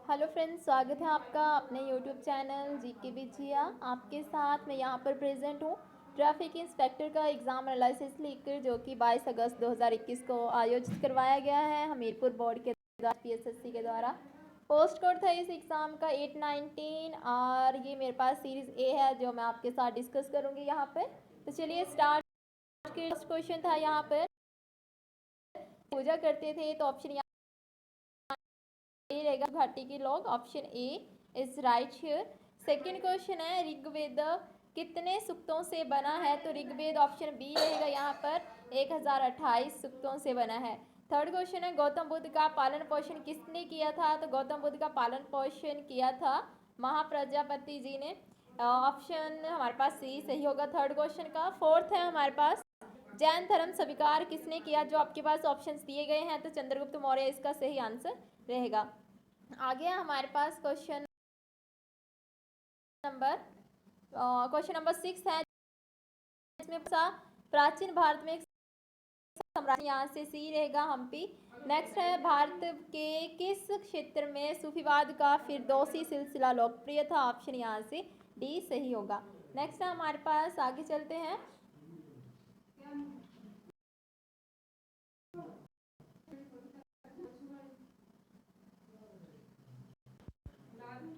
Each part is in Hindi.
हेलो फ्रेंड्स, स्वागत है आपका अपने यूट्यूब चैनल जीके विजिया। आपके साथ मैं यहाँ पर प्रेजेंट हूँ ट्रैफिक इंस्पेक्टर का एग्ज़ाम एनालिसिस लेकर, जो कि 22 अगस्त 2021 को आयोजित करवाया गया है हमीरपुर बोर्ड के द्वारा, पीएसएससी के द्वारा। पोस्ट कोड था इस एग्ज़ाम का 819 और ये मेरे पास सीरीज़ ए है जो मैं आपके साथ डिस्कस करूँगी यहाँ पर। तो चलिए स्टार्ट। फर्स्ट क्वेश्चन था यहाँ पर, पूजा करते थे, तो ऑप्शन रहेगा घाटी के लोग, option A is right here. Second question है, ऋग्वेद कितने सूक्तों से बना है? तो ऋग्वेद ऑप्शन बी रहेगा यहाँ पर, 1028 सूक्तों से बना है। थर्ड क्वेश्चन है, गौतम बुद्ध का पालन पोषण किसने किया था? तो गौतम बुद्ध का पालन पोषण किया था महाप्रजापति जी ने, ऑप्शन हमारे पास सी सही होगा थर्ड क्वेश्चन का। फोर्थ है हमारे पास, जैन धर्म स्वीकार किसने किया? जो आपके पास ऑप्शंस दिए गए हैं, तो चंद्रगुप्त मौर्य इसका सही आंसर रहेगा। आगे हमारे पास क्वेश्चन नंबर 6 है, इसमें प्राचीन भारत में एक साम्राज्य, यहाँ से सी रहेगा हम्पी। नेक्स्ट है, भारत के किस क्षेत्र में सूफीवाद का फिरदौसी सिलसिला लोकप्रिय था? ऑप्शन यहाँ से डी सही होगा। नेक्स्ट है हमारे पास, आगे चलते हैं।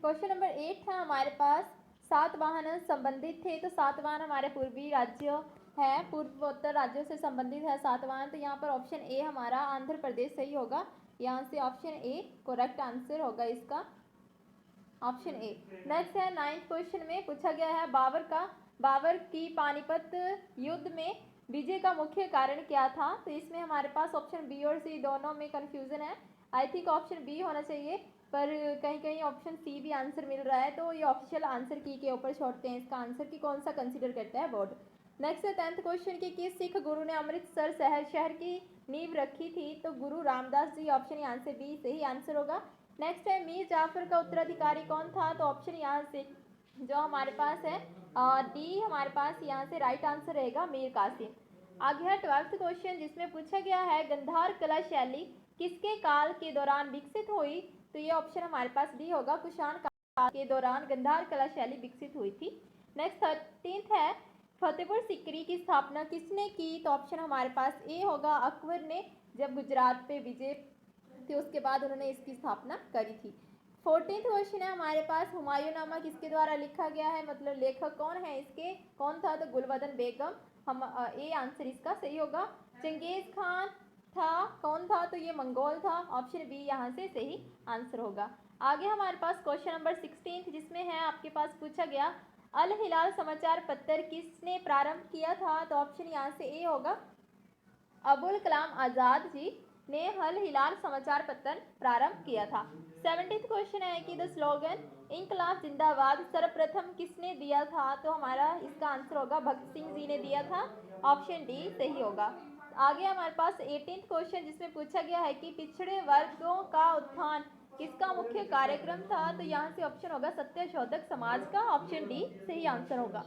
क्वेश्चन नंबर 8 है हमारे पास, सातवाहन संबंधित थे, तो सातवाहन हमारे पूर्वी राज्य है, पूर्वोत्तर राज्यों से संबंधित है सातवाहन। तो यहाँ पर ऑप्शन ए हमारा आंध्र प्रदेश सही होगा। यहाँ से ऑप्शन ए करेक्ट आंसर होगा इसका, ऑप्शन ए। नेक्स्ट है, 9th क्वेश्चन में पूछा गया है, बाबर की पानीपत युद्ध में विजय का मुख्य कारण क्या था? तो इसमें हमारे पास ऑप्शन बी और सी दोनों में कंफ्यूजन है। आई थिंक ऑप्शन बी होना चाहिए, पर कहीं कहीं ऑप्शन सी भी आंसर मिल रहा है, तो ये ऑफिशियल आंसर की के ऊपर छोड़ते हैं इसका आंसर की कौन सा कंसीडर करता है बोर्ड। नेक्स्ट है 10th क्वेश्चन की, किस सिख गुरु ने अमृतसर शहर की नींव रखी थी? तो गुरु रामदास जी, ऑप्शन यहाँ से बी सही आंसर होगा। नेक्स्ट है, मीर जाफर का उत्तराधिकारी कौन था? तो ऑप्शन यहाँ से जो हमारे पास है डी हमारे पास यहाँ से राइट आंसर रहेगा, मीर कासिम। आगे है 12th क्वेश्चन, जिसमें पूछा गया है, गंधार कला शैली किसके काल के दौरान विकसित हुई? तो ये ऑप्शन हमारे पास डी होगा, कुषाण काल के दौरान गंधार कला शैली विकसित हुई थी। नेक्स्ट 13th है, फतेहपुर सीकरी की स्थापना किसने की? तो ऑप्शन हमारे पास ए होगा, अकबर ने, जब गुजरात पे विजय थी उसके बाद उन्होंने इसकी स्थापना करी थी। 14th क्वेश्चन है हमारे पास, हुमायूंनामा किसके द्वारा लिखा गया है? मतलब लेखक कौन है इसके, कौन था? तो गुलबदन बेगम, हम ए आंसर इसका सही होगा। चंगेज खान था, कौन था? तो ये मंगोल था, ऑप्शन बी यहाँ से सही आंसर होगा। आगे हमारे पास क्वेश्चन नंबर 16 जिसमें है आपके पास पूछा गया, अल हिलाल समाचार पत्र किसने प्रारंभ किया था? तो ऑप्शन यहाँ से ए होगा, अबुल कलाम आजाद जी ने हल हिलाल समाचार पत्र प्रारंभ किया था। 17th क्वेश्चन है कि द स्लोगन इंकलाब जिंदाबाद सर्वप्रथम किसने दिया था? तो हमारा इसका आंसर होगा, भगत सिंह जी ने दिया था, ऑप्शन डी सही होगा। आगे हमारे पास 18th क्वेश्चन जिसमें पूछा गया है कि पिछड़े वर्गों का उत्थान किसका मुख्य कार्यक्रम था? तो यहाँ से ऑप्शन होगा, सत्यशोधक समाज का, ऑप्शन डी सही आंसर होगा।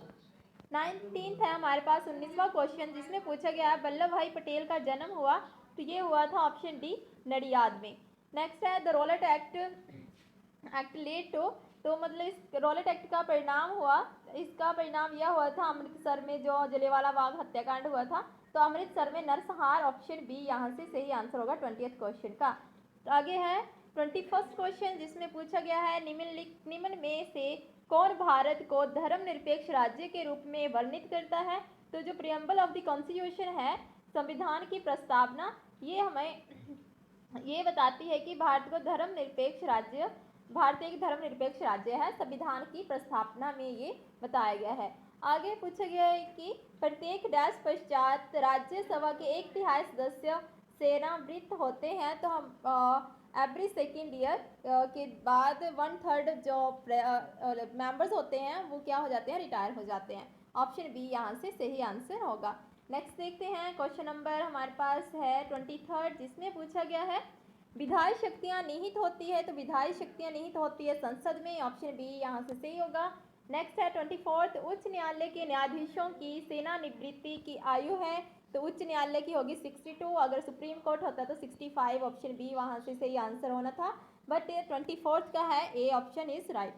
19th है हमारे पास 19वां क्वेश्चन जिसमें पूछा गया है, वल्लभ भाई पटेल का जन्म हुआ? तो ये हुआ था ऑप्शन डी, नडियाद में। नेक्स्ट है, द रोलेट एक्ट लेड तो मतलब इस रोलेट एक्ट का परिणाम हुआ, इसका परिणाम यह हुआ था अमृतसर में जो जलियांवाला बाग हत्याकांड हुआ था, तो अमृतसर में नरसंहार, ऑप्शन बी यहाँ से सही आंसर होगा 20th क्वेश्चन का। तो आगे है 21st क्वेश्चन जिसमें पूछा गया है, निम्न में से कौन भारत को धर्मनिरपेक्ष राज्य के रूप में वर्णित करता है? तो जो प्रियम्बल ऑफ द कॉन्स्टिट्यूशन है, संविधान की प्रस्तावना, ये हमें ये बताती है कि भारत एक धर्मनिरपेक्ष राज्य है, संविधान की प्रस्तावना में ये बताया गया है। आगे पूछा गया है कि प्रत्येक डैश पश्चात राज्यसभा के 1/3 सदस्य सेवानिवृत्त होते हैं, तो हम एवरी सेकेंड ईयर के बाद 1/3 जो मेंबर्स होते हैं वो क्या हो जाते हैं, रिटायर हो जाते हैं, ऑप्शन बी यहाँ से सही आंसर होगा। नेक्स्ट देखते हैं, क्वेश्चन नंबर हमारे पास है 23rd जिसमें पूछा गया है, विधायी शक्तियां निहित होती है? तो विधायी शक्तियां निहित होती है संसद में, ऑप्शन बी यहाँ से सही होगा। नेक्स्ट है 24th, उच्च न्यायालय के न्यायाधीशों की सेवानिवृत्ति की आयु है तो उच्च न्यायालय की होगी 62, अगर सुप्रीम कोर्ट होता तो 65, ऑप्शन बी वहाँ से सही आंसर होना था, बट ये 24th का है, A option is right.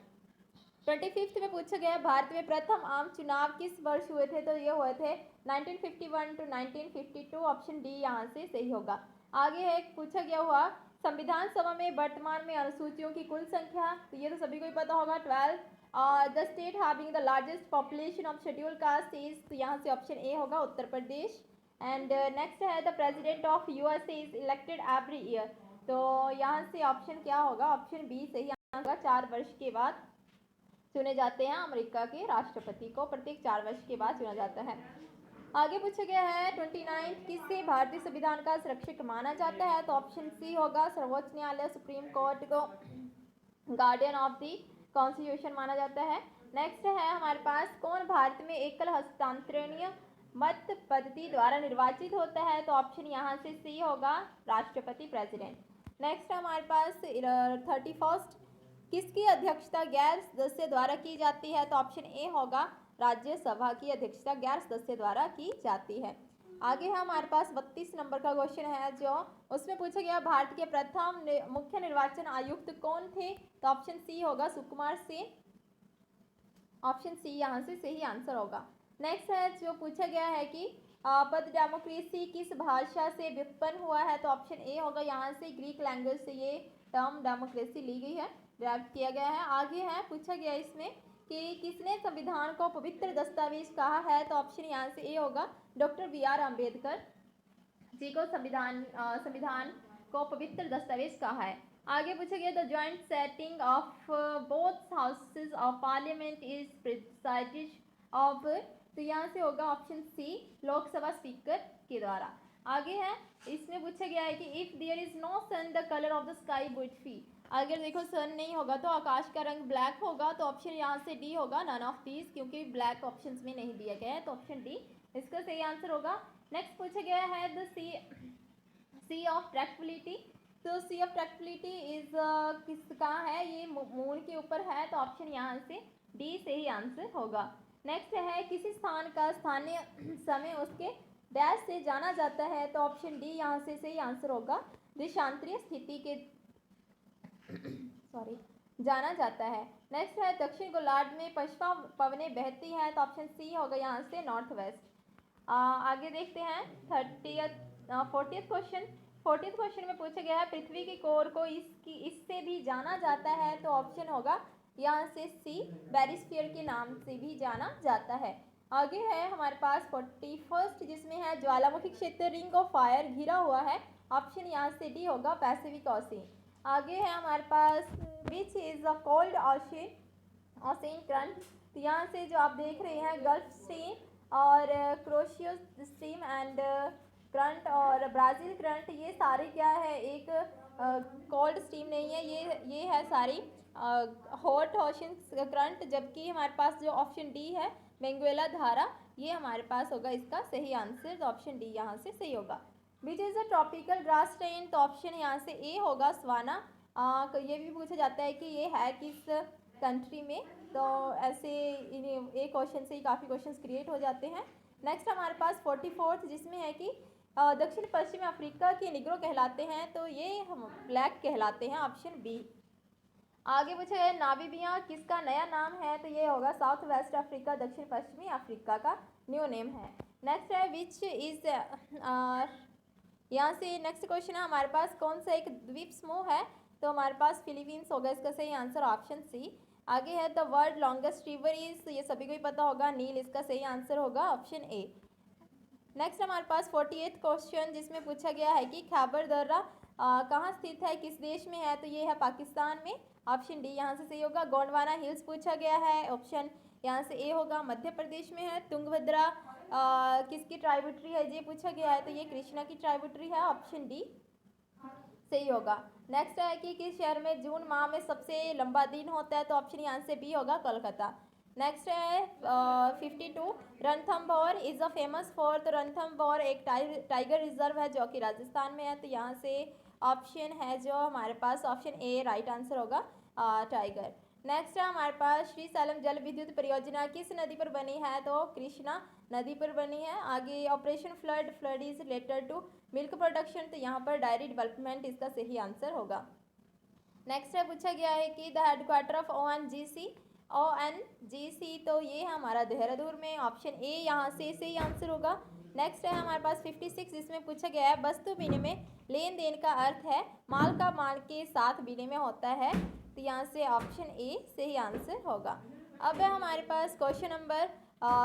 25th में पूछा गया भारत में प्रथम आम चुनाव किस वर्ष हुए थे, तो ये हुए थे 1951 टू 1952, ऑप्शन डी यहाँ से सही होगा। आगे है पूछा गया हुआ संविधान सभा में वर्तमान में अनुसूचियों की कुल संख्या, तो ये तो सभी को ही पता होगा 12, और the state having the largest population of schedule caste is, तो यहाँ से ऑप्शन ए होगा उत्तर प्रदेश। एंड नेक्स्ट है the president of USA is elected every year, तो यहाँ से ऑप्शन क्या होगा, ऑप्शन बी सही होगा, 4 वर्ष के बाद चुने जाते हैं। अमेरिका के राष्ट्रपति को प्रत्येक 4 वर्ष के बाद चुना जाता है। आगे पूछा गया है 29 किससे भारतीय संविधान का संरक्षक माना जाता है, तो ऑप्शन सी होगा सर्वोच्च न्यायालय, सुप्रीम कोर्ट को गार्डियन ऑफ द कॉन्स्टिट्यूशन माना जाता है। नेक्स्ट है हमारे पास कौन भारत में एकल हस्तांतरणीय मत पद्धति द्वारा निर्वाचित होता है, तो ऑप्शन यहाँ से सी होगा राष्ट्रपति, प्रेसिडेंट। नेक्स्ट हमारे पास 31st किसकी अध्यक्षता गैर सदस्य द्वारा की जाती है, तो ऑप्शन ए होगा राज्यसभा की अध्यक्षता गैर सदस्य द्वारा की जाती है। आगे है हमारे पास 32 नंबर का क्वेश्चन है, जो उसमें पूछा गया भारत के प्रथम मुख्य निर्वाचन आयुक्त कौन थे, तो ऑप्शन सी होगा सुकुमार सेन, ऑप्शन सी यहाँ से सही आंसर होगा। नेक्स्ट है जो पूछा गया है कि पद डेमोक्रेसी किस भाषा से व्युत्पन्न हुआ है, तो ऑप्शन ए होगा यहाँ से ग्रीक लैंग्वेज से ये टर्म डेमोक्रेसी ली गई है, ड्राफ्ट किया गया है। आगे है पूछा गया इसमें कि किसने संविधान को पवित्र दस्तावेज कहा है, तो ऑप्शन यहाँ से ए होगा डॉक्टर बी.आर. अम्बेडकर जी को संविधान को पवित्र दस्तावेज कहा है। आगे पूछा गया the joint setting of both houses of parliament is presided of, तो यहाँ से होगा ऑप्शन सी लोकसभा स्पीकर के द्वारा। आगे है इसमें पूछा गया है कि if there is no sun the colour of the sky would be, अगर देखो सन नहीं होगा तो आकाश का रंग ब्लैक होगा, तो ऑप्शन यहाँ से डी होगा नन ऑफ दीज, क्योंकि ब्लैक ऑप्शंस में नहीं दिया गया है, तो ऑप्शन डी इसका सही आंसर होगा। नेक्स्ट पूछा गया है द सी ऑफ ट्रैक्टेबिलिटी, तो सी ऑफ ट्रैक्टेबिलिटी इज किस कहाँ है, ये मून के ऊपर है, तो ऑप्शन यहाँ से डी सही आंसर होगा। नेक्स्ट है किसी स्थान का स्थानीय समय उसके डैश से जाना जाता है, तो ऑप्शन डी यहाँ से सही आंसर होगा देशांतरीय स्थिति के जाना जाता है। नेक्स्ट है दक्षिण गोलार्ध में पश्चिमा पवनें बहती हैं, तो ऑप्शन सी होगा यहाँ से नॉर्थ वेस्ट। आगे देखते हैं 40th क्वेश्चन। 40th क्वेश्चन में पूछा गया है पृथ्वी की कोर को इससे भी जाना जाता है, तो ऑप्शन होगा यहाँ से सी बैरिस्फीयर के नाम से भी जाना जाता है। आगे है हमारे पास 41st जिसमें है ज्वालामुखी क्षेत्र रिंग ऑफ फायर घिरा हुआ है, ऑप्शन यहाँ से डी होगा पैसिफिक ओशियन। आगे है हमारे पास which is a cold ocean current, तो यहाँ से जो आप देख रहे हैं गल्फ स्ट्रीम और क्रोशियो स्ट्रीम एंड करंट और ब्राज़ील करंट, ये सारे क्या है एक कोल्ड स्ट्रीम नहीं है, ये है सारी हॉट ओशियन करंट, जबकि हमारे पास जो ऑप्शन डी है वेनेजुएला धारा, ये हमारे पास होगा इसका सही आंसर, तो ऑप्शन डी यहाँ से सही होगा। Which is a tropical grass train, तो ऑप्शन यहाँ से ए होगा सवाना। ये भी पूछा जाता है कि ये है किस कंट्री में, तो ऐसे एक क्वेश्चन से ही काफ़ी क्वेश्चंस क्रिएट हो जाते हैं। नेक्स्ट हमारे पास 44th जिसमें है कि दक्षिण पश्चिम अफ्रीका के निग्रो कहलाते हैं, तो ये हम ब्लैक कहलाते हैं, ऑप्शन बी। आगे पूछा गया नामीबिया किसका नया नाम है, तो ये होगा साउथ वेस्ट अफ्रीका, दक्षिण पश्चिमी अफ्रीका का न्यू नेम है। नेक्स्ट है विच इज यहाँ से नेक्स्ट क्वेश्चन है हमारे पास कौन सा एक द्वीप समूह है, तो हमारे पास फिलीपींस होगा इसका सही आंसर, ऑप्शन सी। आगे है the world longest river is, ये सभी को ही पता होगा नील, इसका सही आंसर होगा ऑप्शन ए। नेक्स्ट हमारे पास 48th क्वेश्चन जिसमें पूछा गया है कि खैबर दर्रा कहाँ स्थित है, किस देश में है, तो ये है पाकिस्तान में, ऑप्शन डी यहाँ से सही होगा। गोंडवाना हिल्स पूछा गया है, ऑप्शन यहाँ से ए होगा मध्य प्रदेश में है। तुंगभद्रा किसकी ट्राइब्यूटरी है ये पूछा गया है, तो ये कृष्णा की ट्राइब्यूटरी है, ऑप्शन डी सही होगा। नेक्स्ट है कि किस शहर में जून माह में सबसे लंबा दिन होता है, तो ऑप्शन यहाँ से बी होगा कोलकाता। नेक्स्ट है 52 Ranthambore is a famous for, तो रणथंभौर एक टाइगर रिजर्व है जो कि राजस्थान में है, तो यहाँ से ऑप्शन है जो हमारे पास ऑप्शन ए राइट आंसर होगा टाइगर। नेक्स्ट है हमारे पास श्री सालम जल विद्युत परियोजना किस नदी पर बनी है, तो कृष्णा नदी पर बनी है। आगे operation flood, flood is related to milk production, तो यहाँ पर डायरी डेवलपमेंट इसका सही आंसर होगा। नेक्स्ट है पूछा गया है कि द हेडक्वार्टर ऑफ ONGC, तो ये है हमारा देहरादून में, ऑप्शन ए यहाँ से सही आंसर होगा। नेक्स्ट है हमारे पास 56 जिसमें पूछा गया है वस्तु विनिमय लेन देन का अर्थ है माल का माल के साथ विनिमय होता है, तो यहाँ से ऑप्शन ए सही आंसर होगा। अब है हमारे पास क्वेश्चन नंबर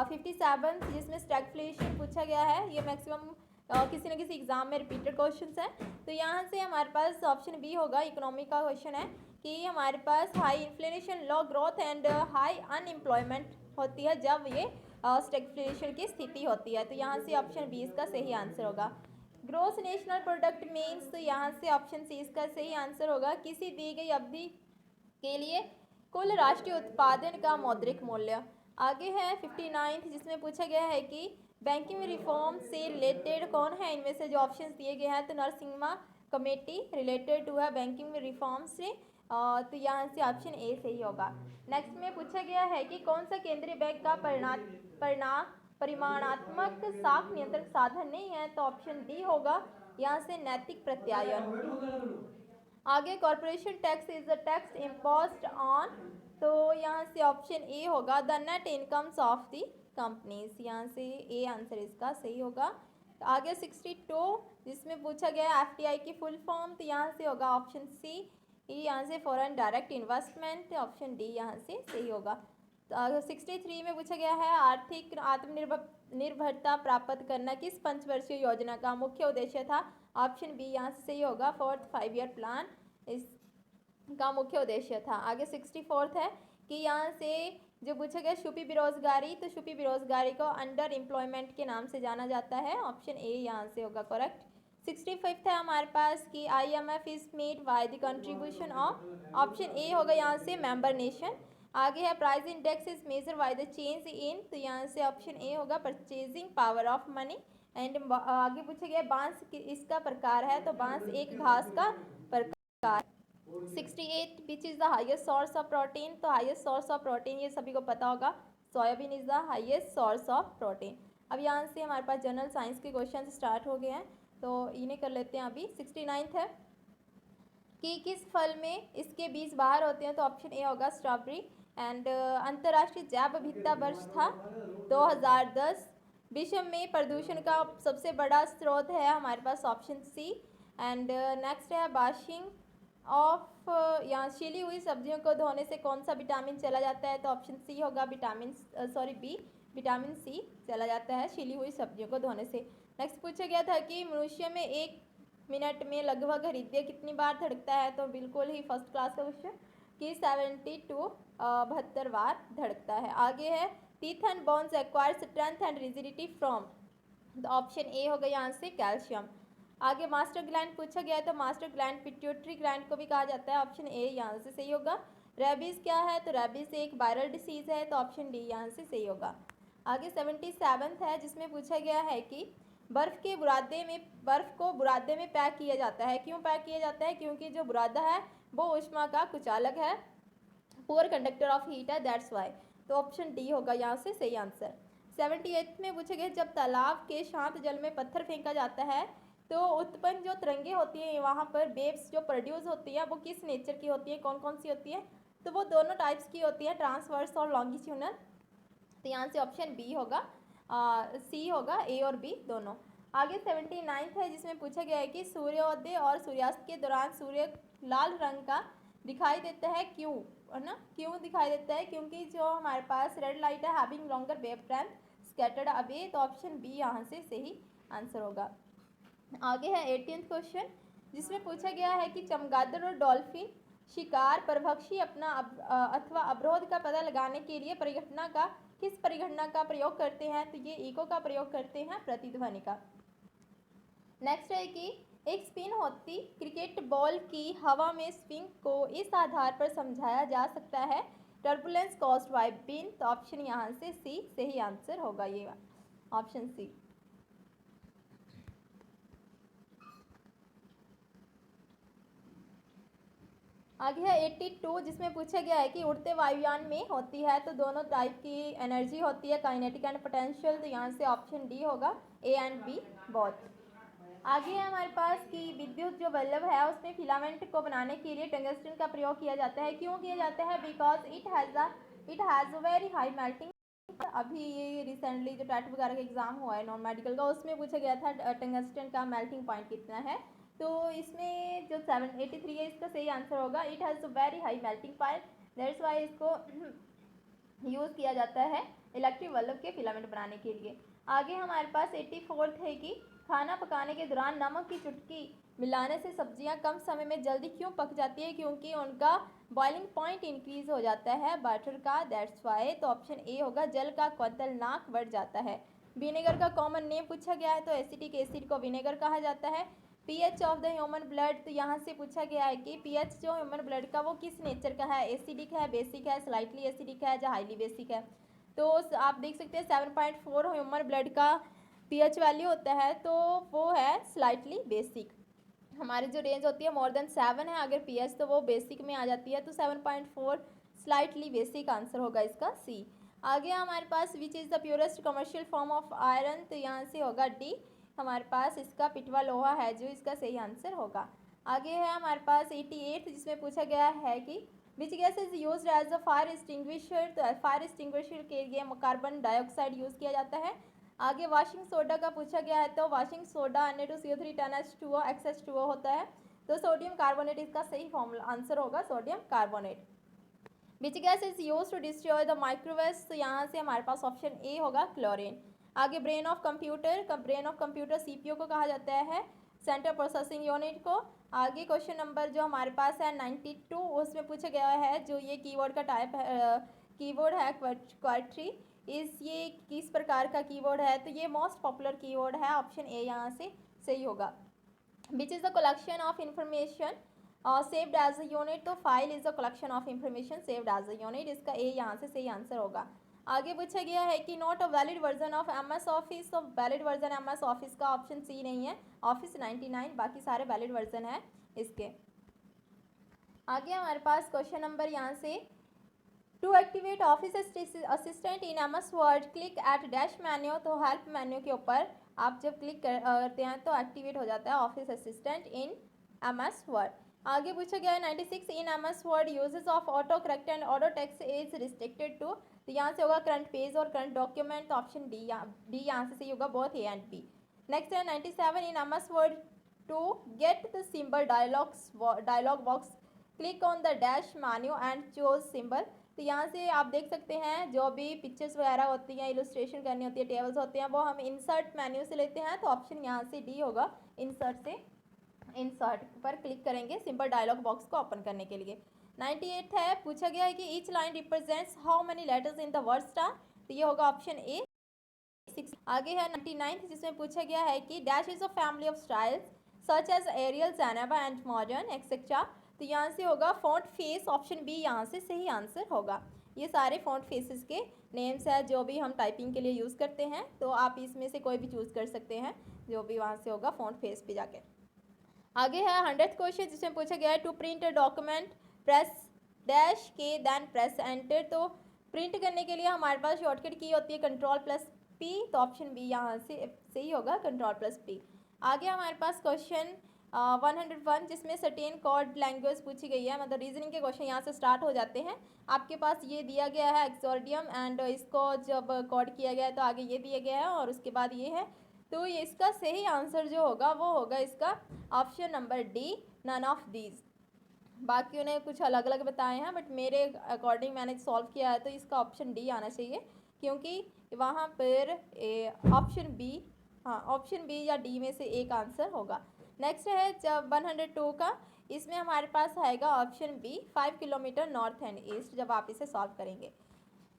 57 जिसमें स्टैगफ्लेशन पूछा गया है। ये मैक्सिमम किसी न किसी एग्जाम में रिपीटेड क्वेश्चन है, तो यहाँ से हमारे पास ऑप्शन बी होगा। इकोनॉमी का क्वेश्चन है कि हमारे पास high inflation, low growth and high unemployment होती है जब ये स्टैगफ्लेशन की स्थिति होती है, तो यहाँ से ऑप्शन बी इसका सही आंसर होगा। ग्रोस नेशनल प्रोडक्ट मीन्स, तो यहाँ से ऑप्शन सी इसका सही आंसर होगा किसी दी गई अवधि के लिए कुल राष्ट्रीय उत्पादन का मौद्रिक मूल्य। आगे है 59 जिसमें पूछा गया है कि बैंकिंग रिफॉर्म से रिलेटेड कौन है इनमें से जो ऑप्शंस दिए गए हैं, तो नरसिम्हा कमेटी रिलेटेड टू है बैंकिंग रिफॉर्म से, तो यहाँ से ऑप्शन ए सही होगा। नेक्स्ट में पूछा गया है कि कौन सा केंद्रीय बैंक का परिमाणात्मक साख नियंत्रण साधन नहीं है, तो ऑप्शन डी होगा यहाँ से नैतिक प्रत्यायन। आगे corporation tax is the tax imposed on, तो यहाँ से ऑप्शन ए होगा the net incomes of the companies, यहाँ से ए आंसर इसका सही होगा। तो आगे 62 जिसमें पूछा गया एफडीआई की फुल फॉर्म, तो यहाँ से होगा ऑप्शन सी, यहाँ से foreign direct investment, option D यहाँ से सही होगा। तो 63 में पूछा गया है आर्थिक आत्मनिर्भरता प्राप्त करना किस पंचवर्षीय योजना का मुख्य उद्देश्य था, ऑप्शन बी यहाँ से सही होगा। 4th 5 ईयर प्लान इसका मुख्य उद्देश्य था। आगे 64 है कि यहाँ से जो पूछा गया छुपी बेरोजगारी, तो छुपी बेरोजगारी को अंडर एम्प्लॉयमेंट के नाम से जाना जाता है, ऑप्शन ए यहाँ से होगा करेक्ट। 65 है हमारे पास कि IMF is made by the contribution of, option A होगा यहाँ से मेंबर नेशन। आगे है price index is measure by the change in, तो यहाँ से ऑप्शन ए होगा purchasing power of money. And आगे पूछा गया बांस इसका प्रकार है, तो बांस एक घास का प्रकार। 68 विच is the highest source of protein, तो हाईएस्ट सोर्स ऑफ प्रोटीन ये सभी को पता होगा, soybean is the highest source of protein. अब यहाँ से हमारे पास जनरल साइंस के क्वेश्चन स्टार्ट हो गए हैं, तो इन्हें कर लेते हैं अभी। 69 है कि किस फल में इसके बीज बाहर होते हैं, तो ऑप्शन ए होगा स्ट्रॉबेरी। एंड अंतर्राष्ट्रीय जैव विविधता वर्ष था 2010। विश्व में प्रदूषण का सबसे बड़ा स्रोत है हमारे पास ऑप्शन सी। एंड नेक्स्ट है बाशिंग ऑफ, यहाँ छिली हुई सब्जियों को धोने से कौन सा विटामिन चला जाता है, तो ऑप्शन सी होगा बी विटामिन सी चला जाता है छिली हुई सब्जियों को धोने से। नेक्स्ट पूछा गया था कि मनुष्य में 1 मिनट में लगभग हृदय कितनी बार धड़कता है, तो बिल्कुल ही फर्स्ट क्लास का क्वेश्चन कि 72 बार धड़कता है। आगे है teeth and bones acquire strength and rigidity from, तो ऑप्शन ए होगा यहाँ से कैल्शियम। आगे मास्टर ग्लैंड पूछा गया है, तो मास्टर ग्लैंड पिट्यूटरी ग्लैंड को भी कहा जाता है, ऑप्शन ए यहाँ से सही होगा। रेबीज क्या है, तो रेबीज एक वायरल डिसीज है, तो ऑप्शन डी यहाँ से सही होगा। आगे 77 है जिसमें पूछा गया है कि बर्फ़ को बुरादे में पैक किया जाता है, क्यों पैक किया जाता है, क्योंकि जो बुरादा है वो ऊष्मा का कुचालक है, पुअर कंडक्टर ऑफ हीट है, दैट्स वाई, तो ऑप्शन डी होगा यहाँ से सही आंसर। 78 में पूछा गया जब तालाब के शांत जल में पत्थर फेंका जाता है तो उत्पन्न जो तरंगे होती हैं वहाँ पर वेव्स जो प्रोड्यूस होती है वो किस नेचर की होती है, कौन कौन सी होती है, तो वो दोनों टाइप्स की होती है, ट्रांसवर्स और लॉन्गिट्यूडनल, तो यहाँ से ऑप्शन बी होगा, सी होगा, ए और बी दोनों। आगे 79 है जिसमें पूछा गया है कि सूर्योदय और सूर्यास्त के दौरान सूर्य लाल रंग का दिखाई देता है, क्यों, है ना, क्यों दिखाई देता है, क्योंकि जो हमारे पास रेड लाइट है having longer wavelength scattered away, तो ऑप्शन बी यहाँ से सही आंसर होगा। आगे है 18th क्वेश्चन जिसमें पूछा गया है कि चमगादड़ और डॉल्फिन शिकार परभक्षी अपना अथवा अवरोध का पता लगाने के लिए किस परिघटना का प्रयोग करते हैं, तो ये इको का प्रयोग करते हैं, प्रतिध्वनि का। नेक्स्ट है कि एक स्पिन होती क्रिकेट बॉल की हवा में स्विंग को इस आधार पर समझाया जा सकता है, टर्बुलेंस कॉज्ड बाय विंड, तो ऑप्शन यहाँ से सी सही आंसर होगा, ये ऑप्शन सी। आगे है 82, जिसमें पूछा गया है कि उड़ते वायुयान में होती है तो दोनों टाइप की एनर्जी होती है, काइनेटिक एंड पोटेंशियल। तो यहाँ से ऑप्शन डी होगा, ए एंड बी बोथ। आगे है हमारे पास कि विद्युत जो बल्ब है उसमें फिलामेंट को बनाने के लिए टंगस्टन का प्रयोग किया जाता है। क्यों किया जाता है? Because it has a very high melting. अभी ये रिसेंटली जो टेट वगैरह का एग्जाम हुआ है नॉन मेडिकल का, उसमें पूछा गया था टंगस्टन का मेल्टिंग पॉइंट कितना है। तो इसमें जो 783 है इसका सही आंसर होगा। It has a very high melting point, that's why इसको यूज़ किया जाता है इलेक्ट्रिक बल्ब के फिलामेंट बनाने के लिए। आगे हमारे पास 84th है कि खाना पकाने के दौरान नमक की चुटकी मिलाने से सब्जियां कम समय में जल्दी क्यों पक जाती है? क्योंकि उनका बॉइलिंग पॉइंट इंक्रीज हो जाता है बटर का, दैट्स वाई। तो ऑप्शन ए होगा, जल का क्वथनांक बढ़ जाता है। विनेगर का कॉमन नेम पूछा गया है तो एसिटिक एसिड को विनेगर कहा जाता है। PH of the human blood, तो यहाँ से पूछा गया है कि पीएच जो ह्यूमन ब्लड का वो किस नेचर का है, एसिडिक है, बेसिक है, स्लाइटली एसिडिक है या हाईली बेसिक है। तो आप देख सकते हैं 7.4 ह्यूमन ब्लड का पीएच वैल्यू होता है तो वो है स्लाइटली बेसिक। हमारी जो रेंज होती है मोर देन 7 है अगर पीएच, तो वो बेसिक में आ जाती है। तो 7.4 स्लाइटली बेसिक आंसर होगा इसका सी। आगे हमारे पास which is the purest commercial form of iron, तो यहाँ से होगा डी। हमारे पास इसका पिटवा लोहा है जो इसका सही आंसर होगा। आगे है हमारे पास 88 जिसमें पूछा गया है कि which gas is use as a fire extinguisher, तो फायर एक्सटिंग्विशर के लिए कार्बन डाइऑक्साइड यूज़ किया जाता है। आगे वाशिंग सोडा का पूछा गया है तो washing soda Na2CO3 10H2O XH2O होता है। तो सोडियम कार्बोनेट इसका सही फॉर्मूला आंसर होगा, sodium carbonate. Which gas is use to destroy the microwaves, तो यहाँ से हमारे पास ऑप्शन ए होगा, क्लोरीन। आगे ब्रेन ऑफ कंप्यूटर सीपीयू को कहा जाता है, सेंट्रल प्रोसेसिंग यूनिट को। आगे क्वेश्चन नंबर जो हमारे पास है 92, उसमें पूछा गया है जो ये कीवर्ड का टाइप है, कीवर्ड है क्वार्टरी, ये किस प्रकार का कीवर्ड है? तो ये मोस्ट पॉपुलर कीवर्ड है, ऑप्शन ए यहाँ से सही होगा। Which is the collection of information saved as a unit, तो file is a collection of information saved as a unit, इसका ए यहाँ से सही आंसर होगा। आगे पूछा गया है कि not a valid version of MS office, तो वैलिड वर्जन MS ऑफिस का ऑप्शन सी नहीं है, ऑफिस 99, बाकी सारे वैलिड वर्जन है इसके। आगे हमारे पास क्वेश्चन नंबर यहाँ से to activate office assistant in MS word click at dash menu, तो हेल्प मेन्यू के ऊपर आप जब क्लिक करते हैं तो एक्टिवेट हो जाता है office assistant in MS word. आगे पूछा गया है 96 in MS word uses of auto correct and auto text is restricted to, तो यहाँ से होगा करंट पेज और करंट डॉक्यूमेंट, तो ऑप्शन डी यहाँ से सही होगा, both A and B. Next है 97 in MS word to get the symbol dialog box click on the dash menu and choose symbol, तो यहाँ से आप देख सकते हैं जो भी पिक्चर्स वगैरह होती हैं, इलस्ट्रेशन करनी होती है, टेबल्स होते हैं, वो हम इंसर्ट मेन्यू से लेते हैं। तो ऑप्शन यहाँ से डी होगा, इंसर्ट से इंसर्ट पर क्लिक करेंगे सिंपल डायलॉग बॉक्स को ओपन करने के लिए। 98 है, पूछा गया है कि each line represents how many letters in the word star, तो ये होगा ऑप्शन ए 6। आगे है 99 जिसमें पूछा गया है कि dash is a family of styles such as Arial, Geneva and modern etcetera, तो यहाँ से होगा फॉन्ट फेस, ऑप्शन बी यहाँ से सही आंसर होगा। ये सारे फॉन्ट फेसेस के नेम्स है जो भी हम टाइपिंग के लिए यूज़ करते हैं, तो आप इसमें से कोई भी चूज़ कर सकते हैं जो भी वहाँ से होगा फॉन्ट फेस पे जाके। आगे है 100th क्वेश्चन जिसमें पूछा गया है to print a document press dash key then press enter, तो प्रिंट करने के लिए हमारे पास शॉर्टकट की होती है Ctrl+P, तो ऑप्शन बी यहाँ से सही होगा, Ctrl+P। आगे हमारे पास क्वेश्चन 101 जिसमें सर्टेन कोड लैंग्वेज पूछी गई है, मतलब रीजनिंग के क्वेश्चन यहाँ से स्टार्ट हो जाते हैं। आपके पास ये दिया गया है एक्सोर्डियम एंड इसको जब कोड किया गया है तो आगे ये दिया गया है और उसके बाद ये है, तो ये इसका सही आंसर जो होगा वो होगा इसका option number D, none of these. बाकी उन्हें कुछ अलग अलग बताए हैं बट मेरे अकॉर्डिंग मैंने सॉल्व किया है तो इसका ऑप्शन डी आना चाहिए, क्योंकि वहाँ पर ऑप्शन बी, हाँ ऑप्शन बी या डी में से एक आंसर होगा। नेक्स्ट है जब 102 का, इसमें हमारे पास आएगा option B 5 kilometre north and east, जब आप इसे सॉल्व करेंगे।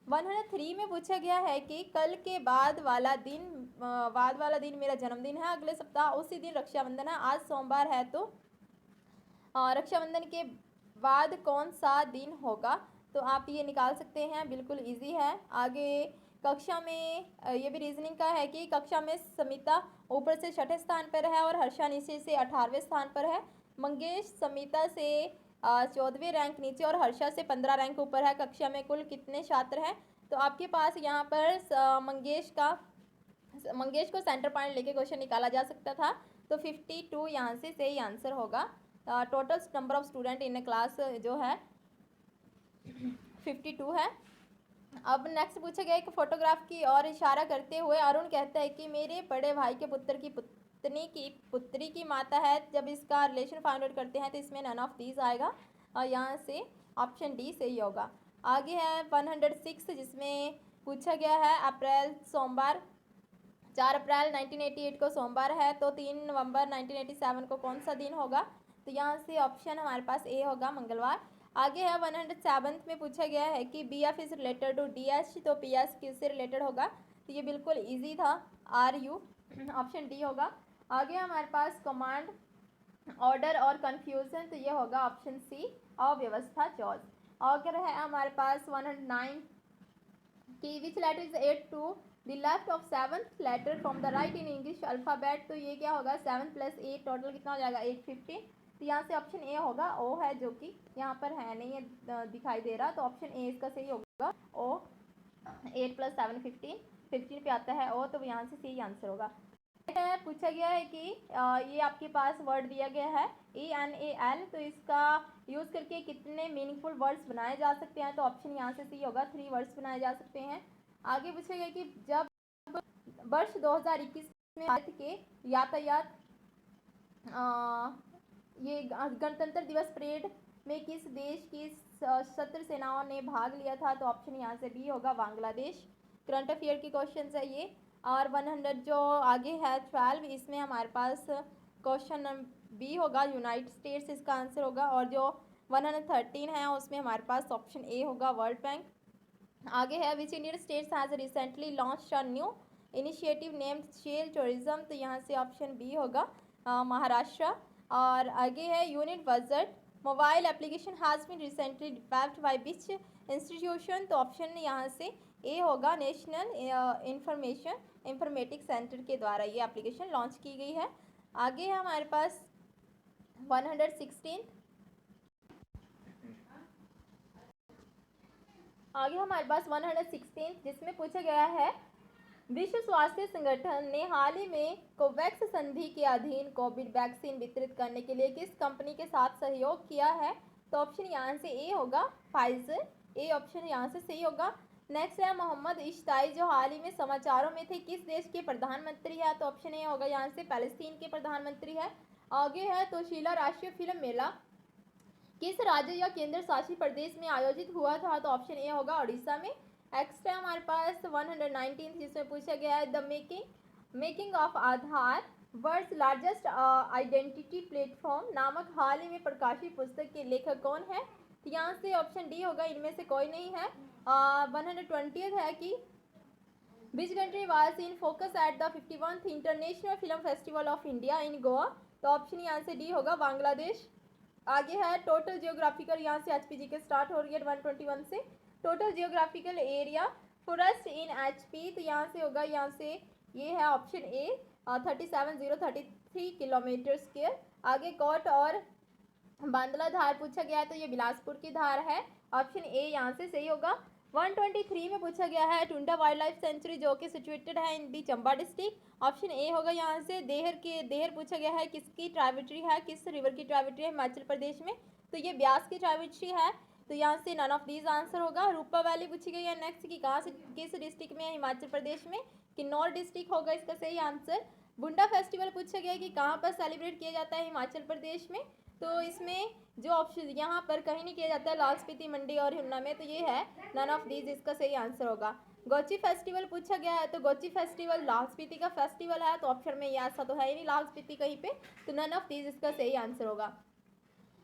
103 में पूछा गया है कि कल के बाद वाला दिन मेरा जन्मदिन है, अगले सप्ताह उसी दिन रक्षाबंधन है, आज सोमवार है तो रक्षाबंधन के बाद कौन सा दिन होगा, तो आप ये निकाल सकते हैं, बिल्कुल इजी है। आगे कक्षा में ये भी रीजनिंग का है कि कक्षा में समिता ऊपर से 6ठे स्थान पर है और हर्षा नीचे से 18वें स्थान पर है। मंगेश समिता से 14वें रैंक नीचे और हर्षा से 15 रैंक ऊपर है। कक्षा में कुल कितने छात्र हैं? तो आपके पास यहाँ पर मंगेश को सेंटर पॉइंट लेके क्वेश्चन निकाला जा सकता था। तो 52 यहाँ से सही आंसर होगा। Total number of student in class जो है 52 है। अब नेक्स्ट पूछा गया एक फोटोग्राफ की ओर इशारा करते हुए अरुण कहता है कि मेरे बड़े भाई के पुत्र की पुत्री की माता है। जब इसका रिलेशन फाइंड आउट करते हैं तो इसमें नन ऑफ दीज आएगा और यहाँ से ऑप्शन डी सही होगा। आगे है 106 जिसमें पूछा गया है अप्रैल सोमवार 4 अप्रैल 1988 को सोमवार है तो 3 नवंबर 1987 को कौन सा दिन होगा? तो यहाँ से ऑप्शन हमारे पास ए होगा मंगलवार। आगे है 107 में पूछा गया है कि B F is related to D H तो पी एस किससे रिलेटेड होगा? तो ये बिल्कुल ईजी था, आर यू ऑप्शन डी होगा। आगे हमारे पास कमांड ऑर्डर और कन्फ्यूजन तो ये होगा ऑप्शन सी अव्यवस्था जॉज। अगर है हमारे पास 109 कि which letter is eighth to the left of 7th letter from the right in English alphabet तो ये क्या होगा 7 + 8 टोटल कितना हो जाएगा 850। तो यहाँ से ऑप्शन ए होगा ओ है जो कि यहाँ पर है नहीं है दिखाई दे रहा तो ऑप्शन ए इसका सही होगा ओ 8 + 7 15 पे आता है ओ तो यहाँ से सही आंसर होगा। पूछा गया है कि ये आपके पास वर्ड दिया गया है ENAL तो इसका यूज़ करके कितने मीनिंगफुल वर्ड्स बनाए जा सकते हैं? तो ऑप्शन यहाँ से सही होगा 3 वर्ड्स बनाए जा सकते हैं। आगे पूछा गया कि जब वर्ष 2021 में भारत के यातायात ये गणतंत्र दिवस परेड में किस देश की सशस्त्र सेनाओं ने भाग लिया था? तो ऑप्शन यहाँ से बी होगा बांग्लादेश। करंट अफेयर के क्वेश्चन है ये। और 100 जो आगे है 12 इसमें हमारे पास क्वेश्चन बी होगा यूनाइटेड स्टेट्स इसका आंसर होगा। और जो 113 है उसमें हमारे पास ऑप्शन ए होगा वर्ल्ड बैंक। आगे है which Indian states has recently launch a new initiative named shell tourism तो यहाँ से ऑप्शन बी होगा महाराष्ट्र। और आगे है union budget mobile application has been recently developed by which institution तो ऑप्शन यहाँ से ए होगा नेशनल इंफॉर्मेटिक्स सेंटर के द्वारा ये एप्लीकेशन लॉन्च की गई है। आगे है हमारे पास 116 आगे हमारे पास 116 जिसमें पूछा गया है विश्व स्वास्थ्य संगठन ने हाल ही में कोवैक्स संधि के अधीन कोविड वैक्सीन वितरित करने के लिए किस कंपनी के साथ सहयोग किया है? तो ऑप्शन यहाँ से ए होगा फाइजर ए ऑप्शन यहाँ से सही होगा। नेक्स्ट है मोहम्मद इश्ताई जो हाल ही में समाचारों में थे किस देश के प्रधानमंत्री है? तो ऑप्शन ए होगा यहाँ से पैलेस्तीन के प्रधानमंत्री है। आगे है तोशीला राष्ट्रीय फिल्म मेला किस राज्य या केंद्र शासित प्रदेश में आयोजित हुआ था? तो ऑप्शन ए होगा उड़ीसा में। एक्स्ट्रा हमारे पास 119 जिसमें पूछा गया है the making of Aadhaar world's largest identity platform नामक हाल ही में प्रकाशित पुस्तक के लेखक कौन है? तो यहाँ से ऑप्शन डी होगा इनमें से कोई नहीं है। 120 है कि which country was in focus at the 51th international film festival of India in Goa तो ऑप्शन यहाँ से डी होगा बांग्लादेश। आगे है टोटल जियोग्राफिकल यहाँ से HPG के स्टार्ट हो रही है 121 से टोटल जियोग्राफिकल एरिया फॉरेस्ट इन HP तो यहाँ से होगा यहाँ से ये है ऑप्शन ए 37033 किलोमीटर स्क्वायर। आगे कोट और बांदला धार पूछा गया है तो ये बिलासपुर की धार है ऑप्शन ए यहाँ से सही होगा। 123 में पूछा गया है टुंडा वाइल्ड लाइफ सेंचुरी जो कि सिचुएटेड है इन दी चंबा डिस्ट्रिक्ट ऑप्शन ए होगा यहाँ से। देहर पूछा गया है किसकी ट्राइब्यूटरी है किस रिवर की ट्राइब्यूटरी है हिमाचल प्रदेश में तो ये ब्यास की ट्राइब्यूटरी है तो यहाँ से नन ऑफ दीज आंसर होगा। रूपा वैली पूछी गई है नेक्स्ट की कहाँ से किस डिस्ट्रिक्ट में है हिमाचल प्रदेश में किन्नौर डिस्ट्रिक्ट होगा इसका सही आंसर। बुंडा फेस्टिवल पूछा गया है कि कहाँ पर सेलिब्रेट किया जाता है हिमाचल प्रदेश में तो इसमें जो ऑप्शन यहाँ पर कहीं नहीं किया जाता है लाल स्पीति मंडी और हिमना में तो ये है नन ऑफ दीज इसका सही आंसर होगा। गोची फेस्टिवल पूछा गया है तो गोची फेस्टिवल लाल स्पीति का फेस्टिवल है तो ऑप्शन में ये ऐसा तो है ही नहीं लाल स्पीति कहीं पे तो नन ऑफ दीज इसका सही आंसर होगा।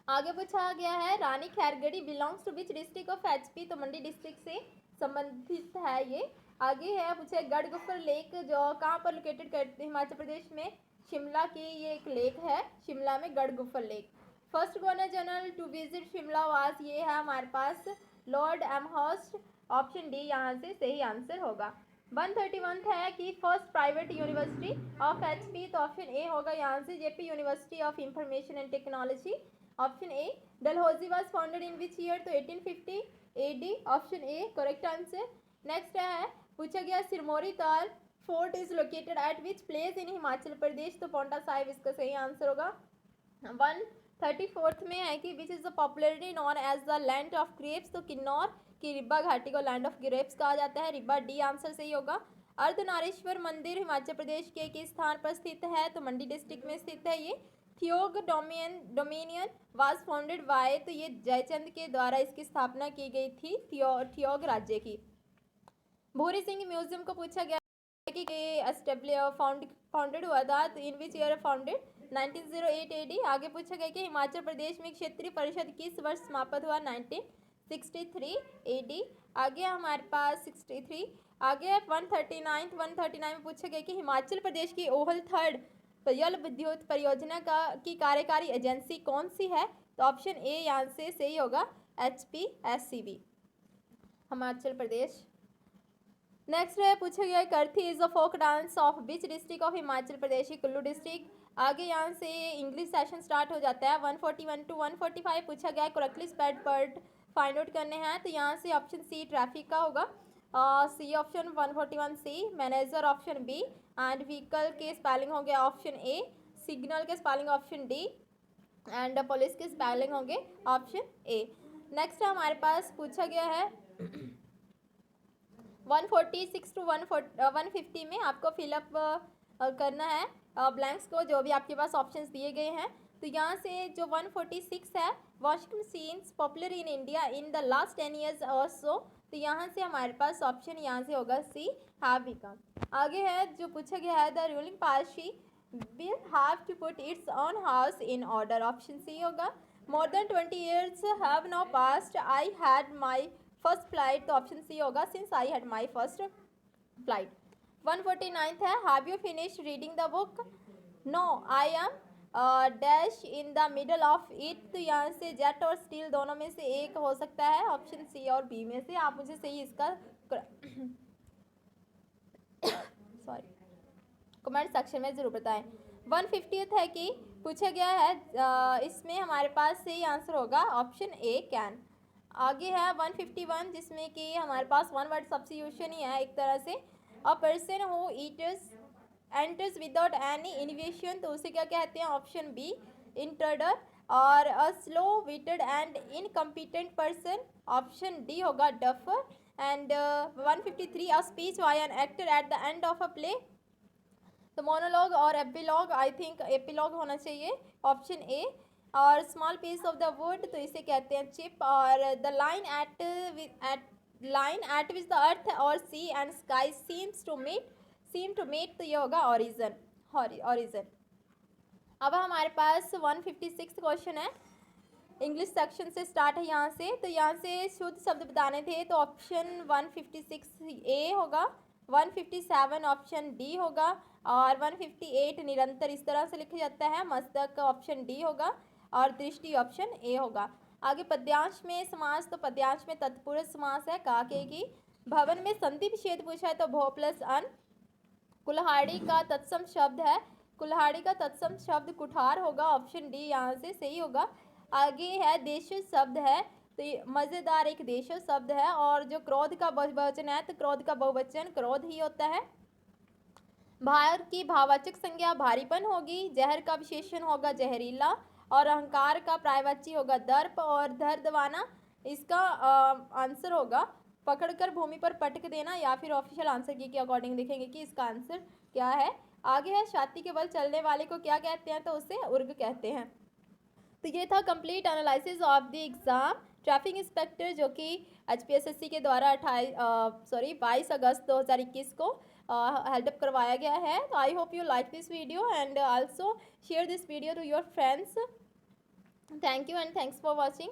आगे पूछा गया है Rani Khairgarhi belongs to which district of HP तो मंडी डिस्ट्रिक्ट से संबंधित है ये। आगे है पूछे गढ़गुफर लेक जो कहाँ पर लोकेटेड करते हिमाचल प्रदेश में शिमला की ये एक लेक है शिमला में Gadhgufar lake. First governor general to visit Shimla was ये है हमारे पास लॉर्ड एमहर्स्ट ऑप्शन डी यहाँ से सही आंसर होगा। 131 है कि first private university of HP तो ऑप्शन ए होगा यहाँ से JP university of information and technology. Option A. Dalhousie was founded in which year, तो 1850 AD, option A correct answer. Next है पूछा गया Sirmauri Tal fort is located at which place in Himachal Pradesh, तो पौंटा साहिब इसका सही आंसर होगा। 134th में है कि which is the popularly known as the land of grapes, तो किन्नौर की रिब्बा घाटी को लैंड ऑफ ग्रेप्स कहा जाता है, रिब्बा डी आंसर सही होगा। अर्धनारीश्वर मंदिर हिमाचल प्रदेश के किस स्थान पर स्थित है, तो मंडी डिस्ट्रिक्ट में स्थित है ये। Theog dominion was founded by, तो ये जयचंद के द्वारा इसकी स्थापना की गई थी थियोग राज्य की। भूरी सिंह म्यूजियम को पूछा गया कि फाउंडेड हुआ था, तो इन विच ईयर फाउंडेड, 1908 AD। आगे पूछा गया कि हिमाचल प्रदेश में क्षेत्रीय परिषद किस वर्ष समाप्त हुआ, 1963 AD। आगे हमारे पास 63। आगे 139 में पूछा गया कि हिमाचल प्रदेश की ओहल थर्ड जल विद्युत परियोजना की कार्यकारी एजेंसी कौन सी है, तो ऑप्शन ए यहाँ से सही होगा, HPSCB हिमाचल प्रदेश। नेक्स्ट है पूछा गया Karthi is a folk dance of which district of Himachal Pradesh, Kullu district. आगे यहाँ से इंग्लिश सेशन स्टार्ट हो जाता है। 141 to 145 पूछा गया correctly spelled word find out करने हैं, तो यहाँ से ऑप्शन सी ट्रैफिक का होगा, C option 141 C, manager option B, and vehicle के स्पेलिंग हो गया ऑप्शन ए, सिग्नल के spelling option D, and police के स्पेलिंग होंगे ऑप्शन ए। नेक्स्ट हमारे पास पूछा गया है 146 to 150 में आपको फिलअप करना है ब्लैंक्स को, जो भी आपके पास ऑप्शंस दिए गए हैं। तो यहाँ से जो 146 है, washing machines popular in India in the last 10 years और सो, तो यहाँ से हमारे पास ऑप्शन यहाँ से होगा सी, हैव बिकम। आगे है जो पूछा गया है the ruling party will have to put its own house in order, option C होगा। More than 20 years have now passed, I had my first flight, तो ऑप्शन सी होगा, since I had my first flight. 149 है have you finish reading the book, no I am dash in the middle of it, तो यहाँ से जेट और स्टील दोनों में से एक हो सकता है, ऑप्शन सी और बी में से। आप मुझे सही इसका सॉरी कमेंट सेक्शन में ज़रूर बताएं। 150th है कि पूछा गया है इसमें हमारे पास सही आंसर होगा ऑप्शन ए कैन। आगे है 151 जिसमें कि हमारे पास वन वर्ड सब्स्टिट्यूशन ही है एक तरह से, a person who enters without any invitation, तो उसे क्या कहते हैं, ऑप्शन बी इंट्रूडर, और a slow witted and incompetent person, option D होगा duffer. And 153 a speech by an actor at the end of a play, तो मोनोलॉग और एपिलॉग, आई थिंक एपिलॉग होना चाहिए, ऑप्शन ए। और small piece of the wood, तो इसे कहते हैं चिप। और the line at which the earth और sea and sky seem to meet, तो ये होगा ऑरिजन। अब हमारे पास 156 क्वेश्चन है, इंग्लिश सेक्शन से स्टार्ट है यहाँ से। तो यहाँ से शुद्ध शब्द बताने थे, तो ऑप्शन 156 ए होगा, 157 ऑप्शन डी होगा, और 158 निरंतर इस तरह से लिखा जाता है, मस्तक ऑप्शन डी होगा, और दृष्टि ऑप्शन ए होगा। आगे पद्यांश में समास, तो पद्यांश में तत्पुरुष समास है, काके की। भवन में संधि विच्छेद पूछा है, तो भो प्लस अन। कुल्हाड़ी का तत्सम शब्द है, कुल्हाड़ी का तत्सम शब्द कुठार होगा, ऑप्शन डी यहाँ से सही होगा। आगे है देश शब्द है, तो ये मज़ेदार एक देश शब्द है, और जो क्रोध का बहुवचन है, तो क्रोध का बहुवचन क्रोध ही होता है। भार की भाववाचक संज्ञा भारीपन होगी, जहर का विशेषण होगा जहरीला, और अहंकार का पर्यायवाची होगा दर्प, और दर्दवाना इसका आंसर होगा पकड़कर भूमि पर पटक देना, या फिर ऑफिशियल आंसर की के अकॉर्डिंग देखेंगे कि इसका आंसर क्या है। आगे है छाती के बल चलने वाले को क्या कहते हैं, तो उसे उर्ग कहते हैं। तो ये था complete analysis of the exam traffic inspector, जो कि HPSSC के द्वारा 22 अगस्त 2021 को हेल्डअप करवाया गया है। तो I hope you like this video and also share this video to your friends. Thank you and thanks for watching.